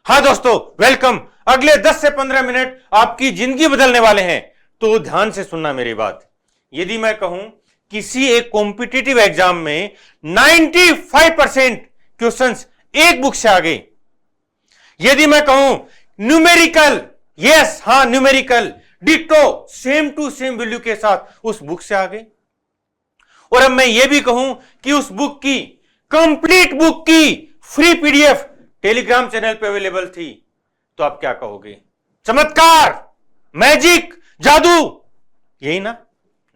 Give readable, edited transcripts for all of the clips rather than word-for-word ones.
हाँ दोस्तों, वेलकम। अगले 10 से 15 मिनट आपकी जिंदगी बदलने वाले हैं, तो ध्यान से सुनना मेरी बात। यदि मैं कहूं किसी एक कॉम्पिटिटिव एग्जाम में 95% क्वेश्चंस एक बुक से आ गए, यदि मैं कहूं न्यूमेरिकल, यस हाँ numerical ditto same to same value के साथ उस बुक से आ गए, और अब मैं यह भी कहूं कि उस बुक की कंप्लीट बुक की फ्री पीडीएफ टेलीग्राम चैनल पे अवेलेबल थी, तो आप क्या कहोगे? चमत्कार, मैजिक, जादू, यही ना?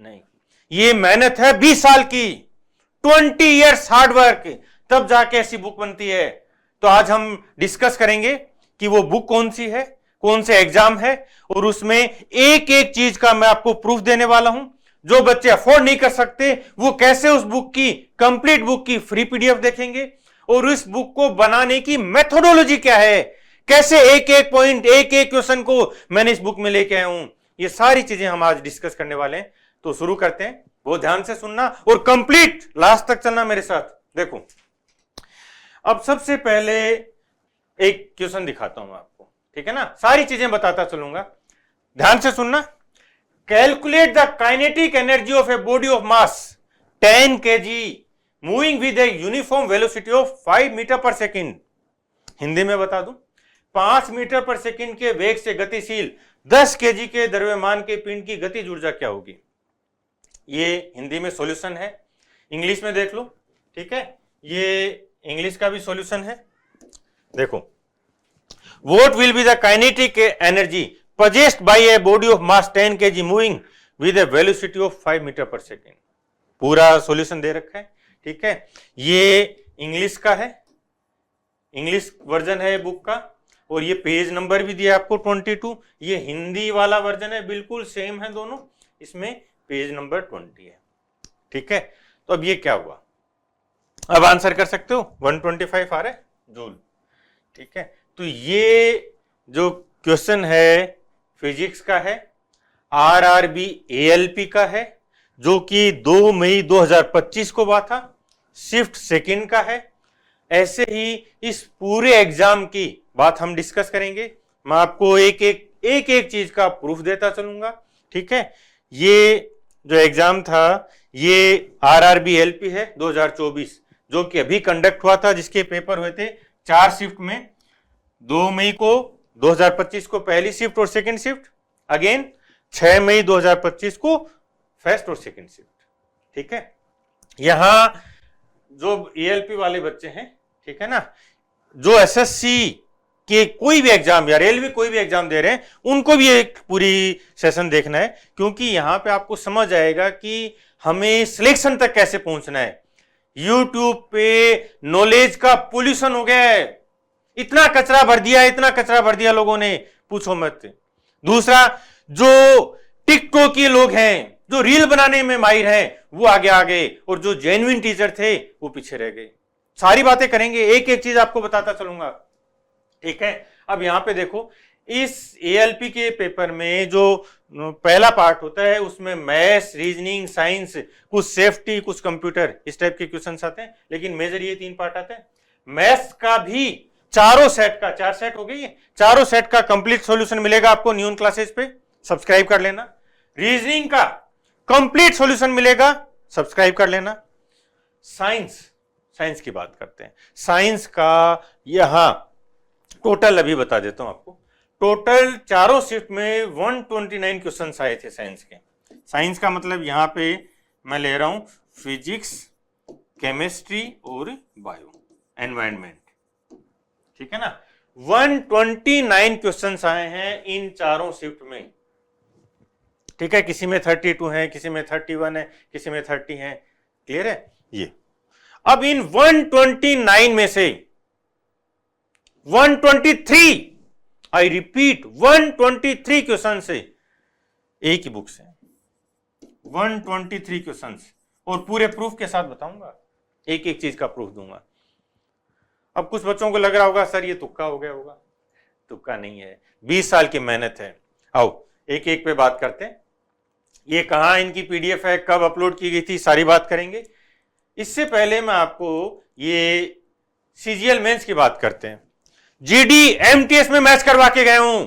नहीं, ये मेहनत है 20 साल की, 20 इयर्स हार्ड वर्क, तब जाके ऐसी बुक बनती है। तो आज हम डिस्कस करेंगे कि वो बुक कौन सी है, कौन से एग्जाम है, और उसमें एक एक चीज का मैं आपको प्रूफ देने वाला हूं। जो बच्चे अफोर्ड नहीं कर सकते वो कैसे उस बुक की कंप्लीट बुक की फ्री पीडीएफ देखेंगे, और इस बुक को बनाने की मेथोडोलॉजी क्या है, कैसे एक एक पॉइंट, एक एक क्वेश्चन को मैंने इस बुक में लेके आया हूं, ये सारी चीजें हम आज डिस्कस करने वाले हैं। तो शुरू करते हैं, बहुत ध्यान से सुनना और कंप्लीट लास्ट तक चलना मेरे साथ। देखो, अब सबसे पहले एक क्वेश्चन दिखाता हूं आपको, ठीक है ना? सारी चीजें बताता चलूंगा, ध्यान से सुनना। Calculate the kinetic energy of a body of mass 10 kg moving with a uniform velocity of 5 metre per second. Hindi में बता दूं, 5 मीटर पर सेकेंड के वेग से गतिशील 10 kg के द्रव्यमान के पिंड की गतिज ऊर्जा क्या होगी? ये हिंदी में सॉल्यूशन है, इंग्लिश में देख लो, ठीक है? ये इंग्लिश का भी सॉल्यूशन है। देखो, what will be the kinetic energy possessed by a body of mass 10 kg moving with a velocity of 5 metre per second. पूरा सॉल्यूशन दे रखा है, ठीक है? ये इंग्लिश का है, इंग्लिश वर्जन है बुक का, और ये पेज नंबर भी दिया आपको 22। ये हिंदी वाला वर्जन है, बिल्कुल सेम है दोनों, इसमें पेज नंबर 20 है, ठीक है? तो अब ये क्या हुआ, अब आंसर कर सकते हो, 125 आ रहा है जूल, ठीक है? तो ये जो क्वेश्चन है फिजिक्स का है, आरआरबी एएलपी का है, जो कि 2 मई 2025 को हुआ था, शिफ्ट सेकंड का है। ऐसे ही इस पूरे एग्जाम की बात हम डिस्कस करेंगे, मैं आपको एक एक चीज का प्रूफ देता चलूंगा, ठीक है? ये जो एग्जाम था ये आरआरबी एलपी है 2024, जो कि अभी कंडक्ट हुआ था, जिसके पेपर हुए थे 4 शिफ्ट में। 2 मई को 2025 को पहली शिफ्ट और सेकंड शिफ्ट, अगेन 6 मई 2025 को फर्स्ट और सेकंड शिफ्ट, ठीक है? यहां जो एएलपी वाले बच्चे हैं, ठीक है ना, जो एसएससी के कोई भी एग्जाम या रेलवे कोई भी एग्जाम दे रहे हैं, उनको भी एक पूरी सेशन देखना है, क्योंकि यहां पे आपको समझ आएगा कि हमें सिलेक्शन तक कैसे पहुंचना है। यूट्यूब पे नॉलेज का पोल्यूशन हो गया है, इतना कचरा भर दिया, इतना कचरा भर दिया लोगों ने, पूछो मत। दूसरा, जो टिकटॉक के लोग हैं, जो रील बनाने में माहिर हैं, वो आगे आ गए, और जो जेन्युइन टीचर थे वो पीछे रह गए। सारी बातें करेंगे, एक एक चीज आपको बताता चलूंगा, ठीक है? अब यहां पे देखो, इस एएलपी के पेपर में जो पहला पार्ट होता है, उसमें मैथ्स, रीजनिंग, साइंस, कुछ सेफ्टी, कुछ कंप्यूटर, इस टाइप के क्वेश्चन आते हैं, लेकिन मेजर ये 3 पार्ट आते हैं। मैथ्स का भी चारों सेट का, 4 सेट हो गई है, चारों सेट का कंप्लीट सॉल्यूशन मिलेगा आपको न्यून क्लासेस पे, सब्सक्राइब कर लेना। रीजनिंग का कंप्लीट सॉल्यूशन मिलेगा, सब्सक्राइब कर लेना। साइंस की बात करते हैं। साइंस का यहां टोटल अभी बता देता हूं आपको, टोटल चारों शिफ्ट में 129 क्वेश्चन आए थे साइंस के। साइंस का मतलब यहां पे मैं ले रहा हूं फिजिक्स, केमिस्ट्री और बायो, एनवायरमेंट, ठीक है ना? 129 क्वेश्चंस आए हैं इन चारों शिफ्ट में, ठीक है? किसी में 32 है, किसी में 31 है, किसी में 30 है, क्लियर है ये? अब इन 129 में से 123, आई रिपीट 123 क्वेश्चन से एक ही बुक से, 123 क्वेश्चन, और पूरे प्रूफ के साथ बताऊंगा, एक एक चीज का प्रूफ दूंगा। अब कुछ बच्चों को लग रहा होगा सर ये तुक्का हो गया होगा, तुक्का नहीं है, 20 साल की मेहनत है। आओ एक एक पे बात करते हैं। ये कहां इनकी पीडीएफ है, कब अपलोड की गई थी, सारी बात करेंगे। इससे पहले मैं आपको ये सीजीएल मेंस की बात करते हैं। जीडी एमटीएस में मैच करवा के गए हूं।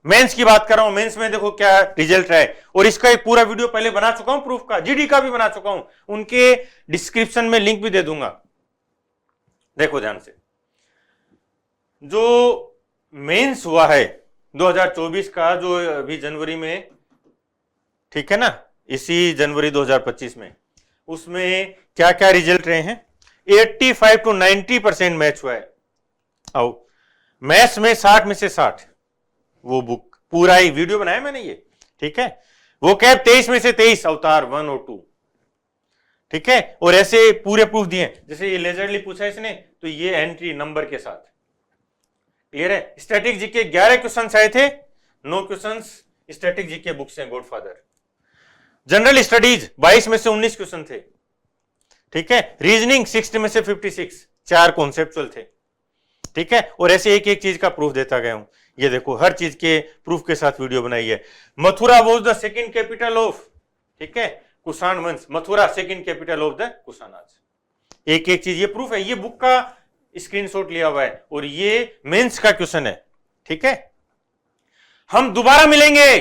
मेंस की बात कर रहा हूं, मेंस में देखो क्या रिजल्ट है, और इसका एक पूरा वीडियो पहले बना चुका हूं प्रूफ का, जीडी का भी बना चुका हूं, उनके डिस्क्रिप्शन में लिंक भी दे दूंगा। देखो ध्यान से, जो मेंस हुआ है 2024 का, जो अभी जनवरी में, ठीक है ना, इसी जनवरी 2025 में, उसमें क्या क्या रिजल्ट रहे हैं। 85 to 90% मैच हुआ है। आओ, मैथ्स में 60 में से 60, वो बुक पूरा ही वीडियो बनाया मैंने ये, ठीक है। वो कैब 23 में से 23, अवतार 1 और 2, ठीक है। और ऐसे पूरे प्रूफ दिए, जैसे ये लेजरली पूछा इसने, तो ये एंट्री नंबर के साथ, क्लियर है। स्टैटिक जीके 11 क्वेश्चन आए थे, 9 क्वेश्चन स्टैटिक जीके बुक से, गॉडफादर। जनरल स्टडीज 22 में से 19 क्वेश्चन थे, ठीक है। रीजनिंग 60 में से 56, 4 कॉन्सेप्चुअल थे, ठीक है। और ऐसे एक एक चीज का प्रूफ देता गया हूं। ये देखो, हर चीज के प्रूफ के साथ वीडियो बनाई है। Mathura was the second capital of, ठीक है, कुषाण वंश। Mathura second capital of the Kushanas. एक एक चीज, ये प्रूफ है, ये बुक का स्क्रीनशॉट लिया हुआ है, और ये मेंस का क्वेश्चन है, ठीक है। हम दोबारा मिलेंगे,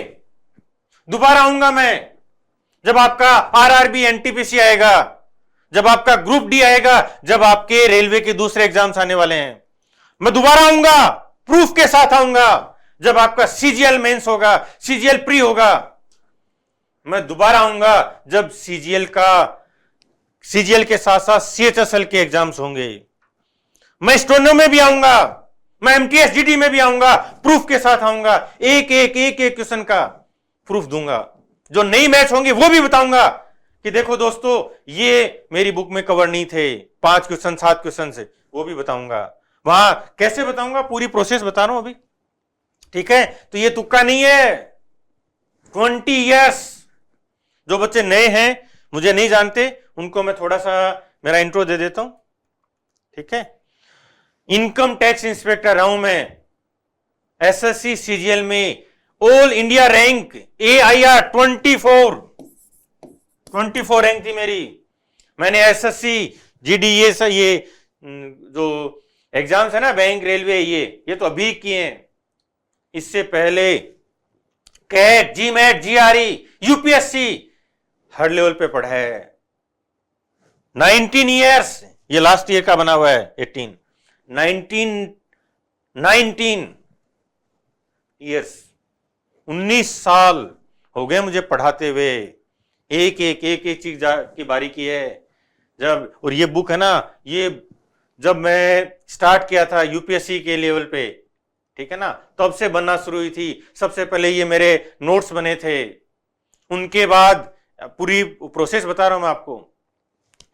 दोबारा आऊंगा मैं, जब आपका आरआरबी एनटीपीसी आएगा, जब आपका ग्रुप डी आएगा, जब आपके रेलवे के दूसरे एग्जाम्स आने वाले हैं, मैं दोबारा आऊंगा, प्रूफ के साथ आऊंगा। जब आपका सीजीएल मेंस होगा, सीजीएल प्री होगा, मैं दोबारा आऊंगा। जब सीजीएल के साथ साथ सीएचएसएल के एग्जाम्स होंगे, मैं स्टोनो में भी आऊंगा, मैं एमटीएस जीडी में भी आऊंगा, प्रूफ के साथ आऊंगा। एक एक क्वेश्चन का प्रूफ दूंगा। जो नई मैच होंगे वो भी बताऊंगा कि देखो दोस्तों, ये मेरी बुक में कवर नहीं थे, 5 क्वेश्चन 7 क्वेश्चन से, वो भी बताऊंगा। वहां कैसे बताऊंगा, पूरी प्रोसेस बता रहा हूं अभी, ठीक है। तो ये तुक्का नहीं है। 20 ईयर्स, जो बच्चे नए हैं, मुझे नहीं जानते, उनको मैं थोड़ा सा मेरा इंट्रो दे देता हूं, ठीक है। इनकम टैक्स इंस्पेक्टर रहा हूं मैं, एसएससी सीजीएल में all India rank AIR 24 rank थी मेरी। मैंने एसएससी जीडी ये जो एग्जाम्स है ना, बैंक रेलवे, ये तो अभी किए हैं। इससे पहले कैट, जीमैट, जीआरई, यूपीएससी हर लेवल पे पढ़ा है। 19 ईयर्स, ये लास्ट ईयर का बना हुआ है, 19 ईयर्स, 19 साल हो गए मुझे पढ़ाते हुए। एक चीज की बारीकी है। जब, और ये बुक है ना, ये जब मैं स्टार्ट किया था यूपीएससी के लेवल पे, ठीक है ना, तब से बनना शुरू हुई थी। सबसे पहले ये मेरे नोट्स बने थे, उनके बाद पूरी प्रोसेस बता रहा हूं मैं आपको,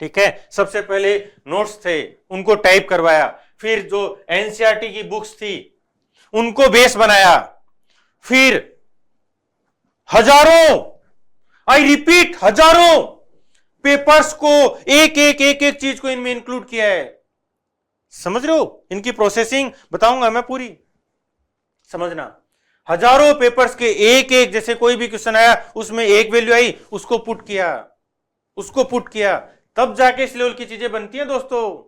ठीक है। सबसे पहले नोट्स थे, उनको टाइप करवाया, फिर जो एनसीईआरटी की बुक्स थी उनको बेस बनाया, फिर हजारों, आई रिपीट, हजारों पेपर्स को एक चीज को इनमें इंक्लूड किया है। समझ रहे हो? इनकी प्रोसेसिंग बताऊंगा मैं पूरी, समझना। हजारों पेपर्स के एक जैसे कोई भी क्वेश्चन आया, उसमें एक वैल्यू आई, उसको पुट किया, तब जाके इस लेवल की चीजें बनती हैं दोस्तों।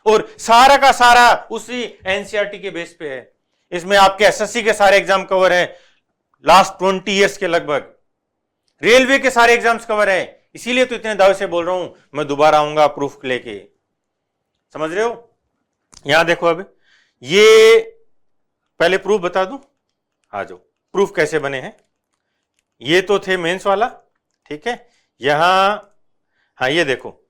और सारा का सारा उसी एनसीईआरटी के बेस पे है। इसमें आपके एसएससी के सारे एग्जाम कवर है, लास्ट 20 ईयर्स के लगभग। रेलवे के सारे एग्जाम्स कवर है। इसीलिए तो इतने दावे से बोल रहा हूं, मैं दोबारा आऊंगा प्रूफ लेके। समझ रहे हो? यहां देखो, अब ये पहले प्रूफ बता दूं, आ जाओ। प्रूफ कैसे बने हैं? ये तो थे मेंस वाला, ठीक है। यहां, हाँ ये देखो,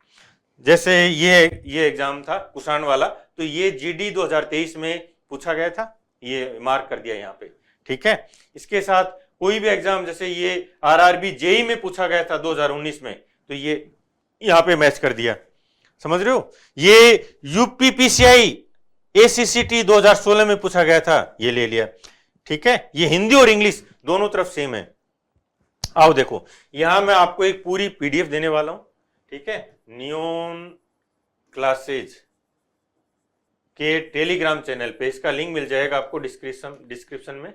जैसे ये एग्जाम था कुषाण वाला, तो ये जीडी 2023 में पूछा गया था, ये मार्क कर दिया यहां पे, ठीक है। इसके साथ कोई भी एग्जाम, जैसे ये आरआरबी जेई में पूछा गया था 2019 में, तो ये यहां पे मैच कर दिया। समझ रहे हो? ये यूपीपीसीआई एसीसीटी 2016 में पूछा गया था, ये ले लिया, ठीक है। ये हिंदी और इंग्लिश दोनों तरफ सेम है। आओ देखो, यहां मैं आपको एक पूरी पीडीएफ देने वाला हूं, ठीक है। नियोन क्लासेज के टेलीग्राम चैनल पे, इसका लिंक मिल जाएगा आपको डिस्क्रिप्शन में,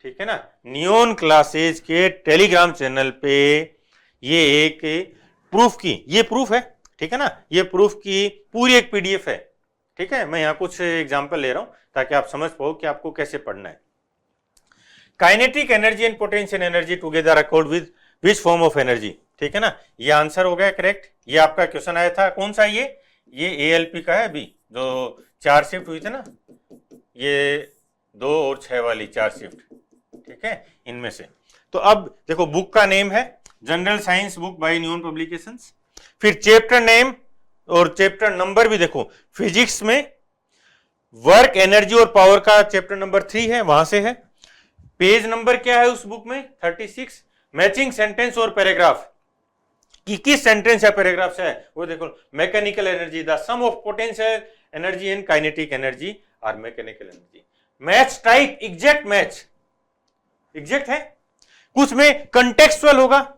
ठीक है ना। नियोन क्लासेज के टेलीग्राम चैनल पे ये एक प्रूफ की, ये प्रूफ है, ठीक है ना, ये प्रूफ की पूरी एक पीडीएफ है, ठीक है, मैं यहां कुछ एग्जांपल ले रहा हूं ताकि आप समझ पाओ कि आपको कैसे पढ़ना है। Kinetic energy and potential energy together accord with which form of energy, ठीक है ना, ये आंसर हो गया करेक्ट। ये आपका क्वेश्चन आया था, कौन सा, ये ALP का है, अभी जो 4 शिफ्ट हुई थी ना, ये 2 और 6 वाली 4 शिफ्ट, ठीक है, इनमें से। तो अब देखो, बुक का नेम है जनरल साइंस बुक बाय न्यून पब्लिकेशंस, फिर चैप्टर नेम और चैप्टर नंबर भी देखो, फिजिक्स में वर्क, एनर्जी और पावर का चैप्टर नंबर 3 है, वहां से है। पेज नंबर क्या है उस बुक में, 36। मैचिंग सेंटेंस और पैराग्राफ, कि किस सेंटेंस या पैराग्राफ से है वो देखो। Mechanical energy, the sum of potential energy and kinetic energy और mechanical energy. Match type, exact match, exact है। कुछ में कंटेक्सुअल होगा,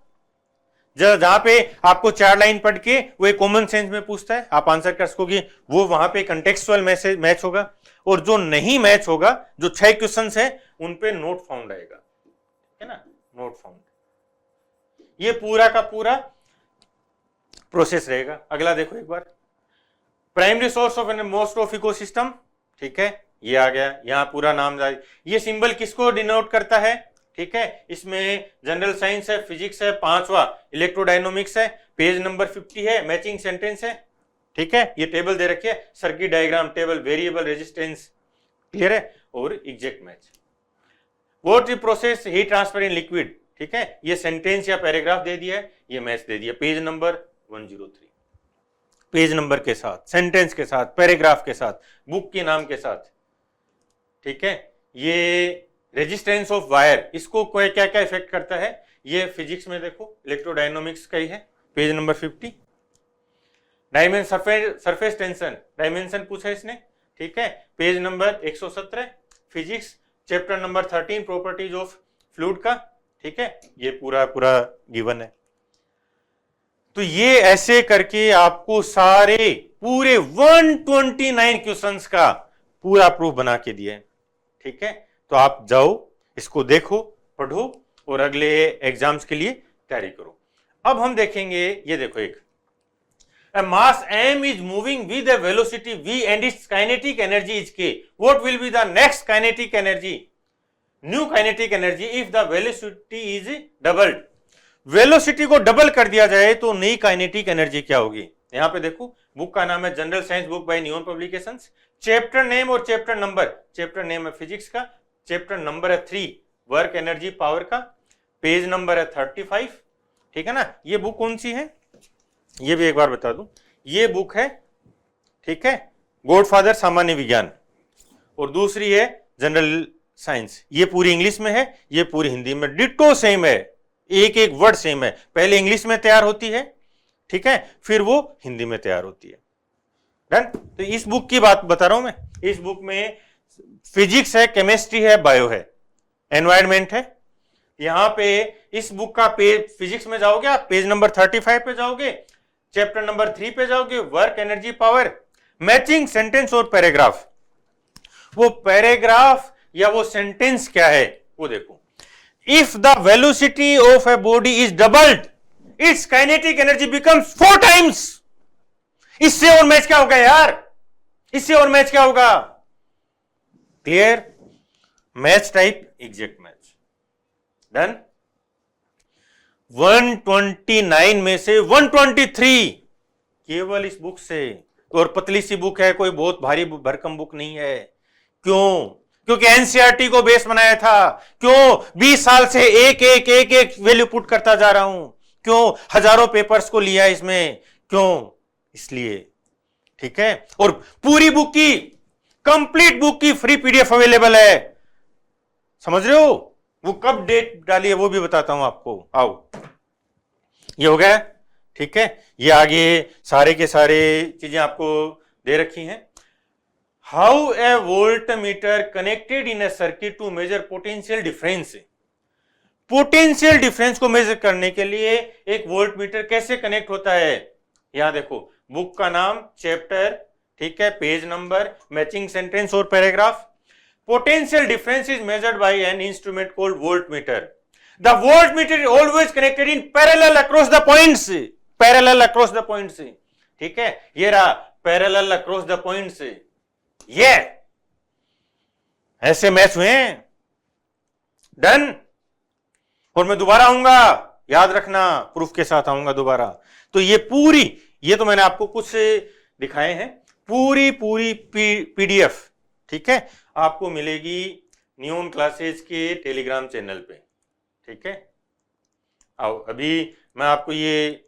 जहां पे आपको 4 लाइन पढ़ के वो एक कॉमन सेंस में पूछता है, आप आंसर कर सकोगे, वो वहां पे कंटेक्सुअल मैच होगा। और जो नहीं मैच होगा, जो 6 क्वेश्चंस है उन पे नोट फाउंड आएगा, है ना, नोट फाउंड। ये पूरा का पूरा प्रोसेस रहेगा। अगला देखो एक बार, primary source of most of ecosystem, ठीक है, ये आ गया, यहां पूरा नाम। ये सिंबल किसको डिनोट करता है, ठीक है, इसमें जनरल साइंस है, फिजिक्स है, 5वां इलेक्ट्रोडायनामिक्स है, पेज नंबर 50 है, मैचिंग सेंटेंस है, ठीक है, ये टेबल दे रखी है, circuit diagram table, variable resistance, clear है, और exact match. What is process heat transfer in liquid, ठीक है, ये सेंटेंस या पैराग्राफ दे दिया है, ये मैच दे दिया, पेज नंबर 103, पेज नंबर के साथ, सेंटेंस के साथ, पैराग्राफ के साथ, बुक के नाम के साथ, ठीक है। ये रेजिस्टेंस ऑफ वायर, इसको कोई क्या क्या इफेक्ट करता है, ये फिजिक्स में देखो, इलेक्ट्रोडायनामिक्स का ही है, page number 50। Dimension, surface tension, dimension पूछा इसने, ठीक है, page number 117, physics chapter number 13, properties of fluid का, ठीक है, ये पूरा पूरा गिवन है। तो ये ऐसे करके आपको सारे पूरे 129 क्वेश्चंस का पूरा प्रूफ बना के दिया है, ठीक है। तो आप जाओ, इसको देखो, पढ़ो और अगले एग्जाम्स के लिए तैयारी करो। अब हम देखेंगे, ये देखो, एक मास m is moving with a velocity v and its kinetic energy is k. What will be the next kinetic energy? New kinetic energy if the velocity is doubled. Velocity को डबल कर दिया जाए तो नई काइनेटिक एनर्जी क्या होगी। यहां पे देखो, बुक का नाम है जनरल साइंस बुक बाय न्यून पब्लिकेशंस, चैप्टर नेम और चैप्टर नंबर, चैप्टर नेम है फिजिक्स का, चैप्टर नंबर है 3 वर्क एनर्जी पावर का, पेज नंबर है 35, ठीक है ना। ये बुक कौन सी है, ये भी एक बार बता दूं, ये बुक है, ठीक है, गॉडफादर सामान्य विज्ञान, और दूसरी है जनरल साइंस। ये पूरी इंग्लिश में है, ये पूरी हिंदी में, डिट्टो सेम है, एक एक वर्ड सेम है, पहले इंग्लिश में तैयार होती है, ठीक है, फिर वो हिंदी में तैयार होती है। डन। तो इस बुक की बात बता रहा हूं मैं, इस बुक में फिजिक्स है, केमिस्ट्री है, बायो है, एनवायरमेंट है। यहां पे इस बुक का पेज, फिजिक्स में जाओगे आप, पेज नंबर 35 पे जाओगे, चैप्टर नंबर 3 पे जाओगे, work energy power, matching sentence और पैराग्राफ। वो पैराग्राफ या वो सेंटेंस क्या है वो देखो। If the velocity of a body is doubled, it's kinetic energy becomes 4 times. इससे और मैच क्या होगा यार, इससे और मैच क्या होगा, clear, match type, exact match. Done. 129 में से 123 केवल इस बुक से, और पतली सी बुक है, कोई बहुत भारी भरकम बुक नहीं है। क्यों, क्योंकि एनसीईआरटी को बेस बनाया था। क्यों 20 साल से एक वैल्यू पुट करता जा रहा हूं। क्यों हजारों पेपर्स को लिया इसमें, क्यों, इसलिए, ठीक है। और पूरी बुक की, कंप्लीट बुक की फ्री पीडीएफ अवेलेबल है, समझ रहे हो। वो कब डेट डाली है वो भी बताता हूं आपको। आओ, ये हो गया, ठीक है। ये आगे सारे के सारे चीजें आपको दे रखी हैं। How a voltmeter connected in a circuit to measure potential difference. Potential difference को मेजर करने के लिए एक वोल्ट मीटर कैसे कनेक्ट होता है, यहां देखो, बुक का नाम, चैप्टर, ठीक है, पेज नंबर, मैचिंग सेंटेंस और paragraph. Potential difference is measured by an instrument called voltmeter. The voltmeter is always connected in parallel across the points. Parallel across the points. ठीक है, ये रहा parallel across the points. ये ऐसे match हुए हैं। Done. और मैं दोबारा आऊंगा, याद रखना, प्रूफ के साथ आऊंगा दोबारा। तो ये पूरी, ये तो मैंने आपको कुछ दिखाए हैं, पूरी पीडीएफ, ठीक है, आपको मिलेगी नियॉन क्लासेज के टेलीग्राम चैनल पे। ठीक है, आओ अभी मैं आपको ये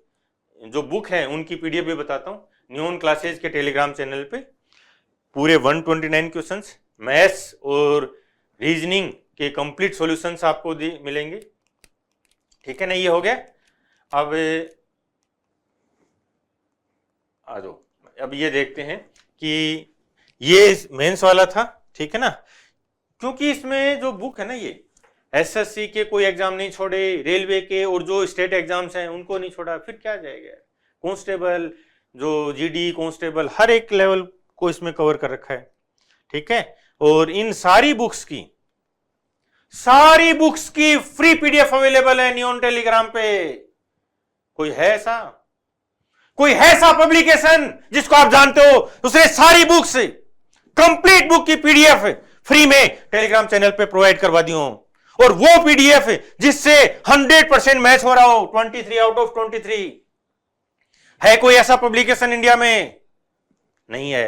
जो बुक है उनकी पीडीएफ भी बताता हूं। नियॉन क्लासेज के टेलीग्राम चैनल पे पूरे 129 क्वेश्चंस, मैथ्स और रीजनिंग के कंप्लीट सॉल्यूशंस आपको मिलेंगे। ठीक है ना, ये हो गया। अब आ जाओ, अब ये देखते हैं कि ये मेंस वाला था, ठीक है ना, क्योंकि इसमें जो बुक है ना, ये एसएससी के कोई एग्जाम नहीं छोड़े, रेलवे के और जो स्टेट एग्जाम्स हैं उनको नहीं छोड़ा, फिर क्या जाएगा। कांस्टेबल, जो जीडी कांस्टेबल, हर एक लेवल को इसमें कवर कर रखा है। ठीक है, और इन सारी बुक्स की फ्री पीडीएफ अवेलेबल है नियॉन टेलीग्राम पे। कोई है ऐसा पब्लिकेशन जिसको आप जानते हो उसने सारी बुक्स, कंप्लीट बुक की पीडीएफ फ्री में टेलीग्राम चैनल पे प्रोवाइड करवा दी हो, और वो पीडीएफ जिससे 100% मैच हो रहा हो, 23 आउट ऑफ 23। है कोई ऐसा पब्लिकेशन इंडिया में? नहीं है।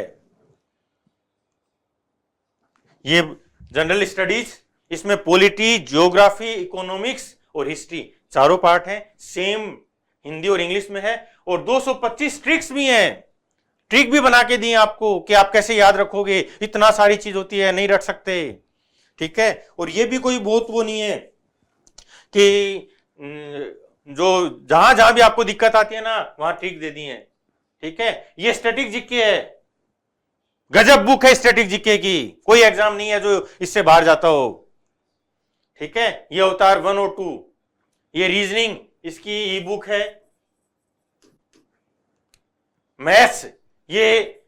ये जनरल स्टडीज, इसमें पॉलिटी, ज्योग्राफी, इकोनॉमिक्स और हिस्ट्री चारों पार्ट हैं, सेम हिंदी और इंग्लिश में है, और 225 ट्रिक्स भी हैं। ट्रिक भी बना के दिए आपको कि आप कैसे याद रखोगे, इतना सारी चीज होती है, नहीं रख सकते। ठीक है, और ये भी कोई बहुत वो नहीं है कि जो जहां जहां भी आपको दिक्कत आती है ना, वहां ट्रिक दे दी है। ठीक है, ये स्टैटिक जीके है, गजब बुक है स्टैटिक जीके की, कोई एग्जाम नहीं है जो इससे बाहर जाता हो। ठीक है, ये अवतार 1 और 2, ये रीजनिंग इसकी ई बुक है। मैथ्स, ये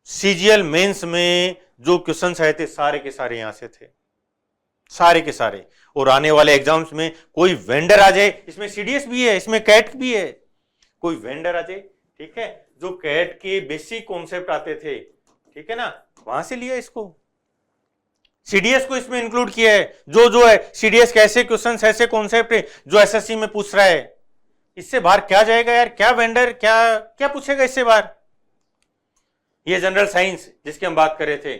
सीजीएल मेंस में जो क्वेश्चंस आए थे सारे के सारे यहां से थे, सारे के सारे। और आने वाले एग्जाम्स में कोई वेंडर आ जाए, इसमें सीडीएस भी है, इसमें कैट भी है, कोई वेंडर आ जाए, ठीक है, जो कैट के बेसिक कॉन्सेप्ट आते थे, ठीक है ना, वहां से लिया इसको, सीडीएस को इसमें इंक्लूड किया है। जो है सीडीएस के ऐसे क्वेश्चंस, ऐसे कॉन्सेप्ट है जो एसएससी में पूछ रहा है, इससे बाहर क्या जाएगा यार, क्या वेंडर क्या पूछेगा इससे बाहर। ये जनरल साइंस जिसकी हम बात कर रहे थे,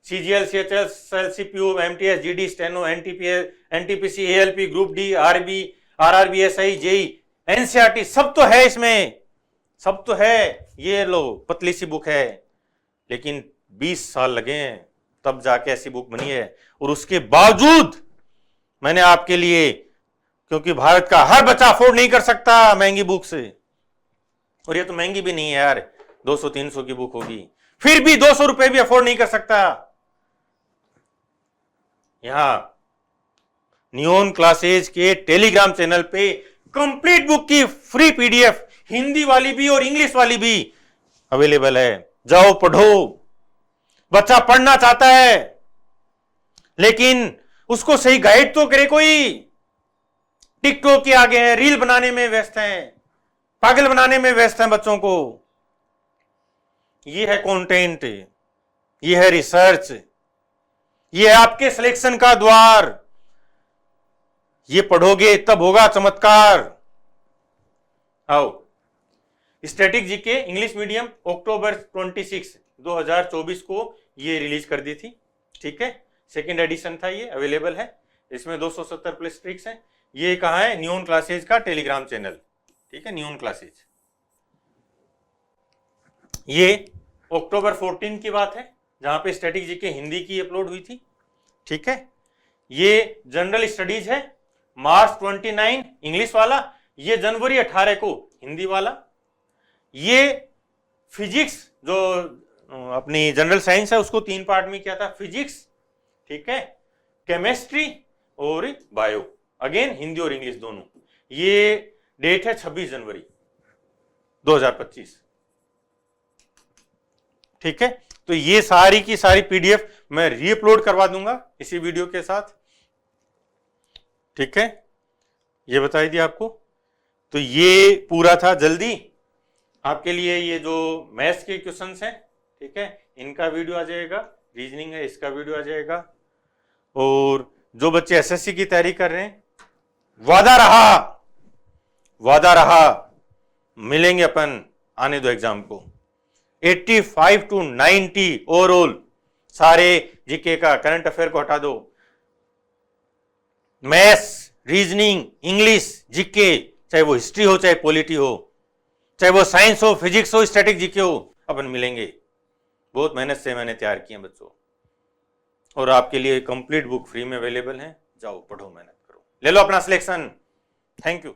CGL, CHL, CPU, MTS, GD, steno, NTPS, NTPC, ALP, group D, RB, RRB, SI, JE, NCERT, सब तो है इसमें, सब तो है। ये लो पतली सी बुक है, लेकिन 20 साल लगे हैं तब जाके ऐसी बुक बनी है। और उसके बावजूद मैंने आपके लिए, क्योंकि भारत का हर बच्चा अफोर्ड नहीं कर सकता महंगी बुक से, और ये तो महंगी भी नहीं है यार, 200-300 की बुक होगी, फिर भी 200 रुपए भी अफोर्ड नहीं कर सकता। यहां नियॉन क्लासेज के टेलीग्राम चैनल पे कंप्लीट बुक की फ्री पीडीएफ, हिंदी वाली भी और इंग्लिश वाली भी अवेलेबल है। जाओ पढ़ो। बच्चा पढ़ना चाहता है लेकिन उसको सही गाइड तो करे कोई। टिकटॉक के आगे है, रील बनाने में व्यस्त हैं, पागल बनाने में व्यस्त हैं बच्चों को। ये है कंटेंट, ये है रिसर्च, ये है आपके सिलेक्शन का द्वार। ये पढ़ोगे तब होगा चमत्कार। आओ, स्टैटिक जीके इंग्लिश मीडियम अक्टूबर 26, 2024 को ये रिलीज कर दी थी। ठीक है, सेकंड एडिशन था, ये अवेलेबल है। इसमें 270 प्लस ट्रिक्स हैं। ये कहाँ है? नियॉन क्लासेज का टेलीग्राम चैनल। ठीक है, नियॉन क्लासेज। ये अक्टूबर 14 की बात है, जहां पे स्टैटिक जीके हिंदी की अपलोड हुई थी। ठीक है, ये जनरल स्टडीज है, मार्च 29 इंग्लिश वाला, ये जनवरी 18 को हिंदी वाला। ये फिजिक्स, जो अपनी जनरल साइंस है, उसको 3 पार्ट में किया था, फिजिक्स, ठीक है, केमिस्ट्री और बायो, अगेन हिंदी और इंग्लिश दोनों। ये डेट है 26 जनवरी 2025। ठीक है, तो ये सारी की सारी पीडीएफ मैं रीअपलोड करवा दूंगा इसी वीडियो के साथ। ठीक है, ये बताई दिया आपको। तो ये पूरा था जल्दी आपके लिए, ये जो मैथ्स के क्वेश्चंस हैं, ठीक है, इनका वीडियो आ जाएगा, रीजनिंग है इसका वीडियो आ जाएगा। और जो बच्चे एसएससी की तैयारी कर रहे हैं, वादा रहा मिलेंगे अपन, आने दो एग्जाम को। 85 to 90 ओवरऑल, सारे जीके का, करंट अफेयर को हटा दो, मैथ्स, रीजनिंग, इंग्लिश, जीके, चाहे वो हिस्ट्री हो चाहे पॉलिटी हो, चाहे वो साइंस हो, फिजिक्स हो, स्टैटिक जीके हो, अपन मिलेंगे। बहुत मेहनत से मैंने तैयार किए हैं बच्चों, और आपके लिए कंप्लीट बुक फ्री में अवेलेबल है। जाओ पढ़ो, मेहनत करो, ले लो अपना सिलेक्शन। Thank you.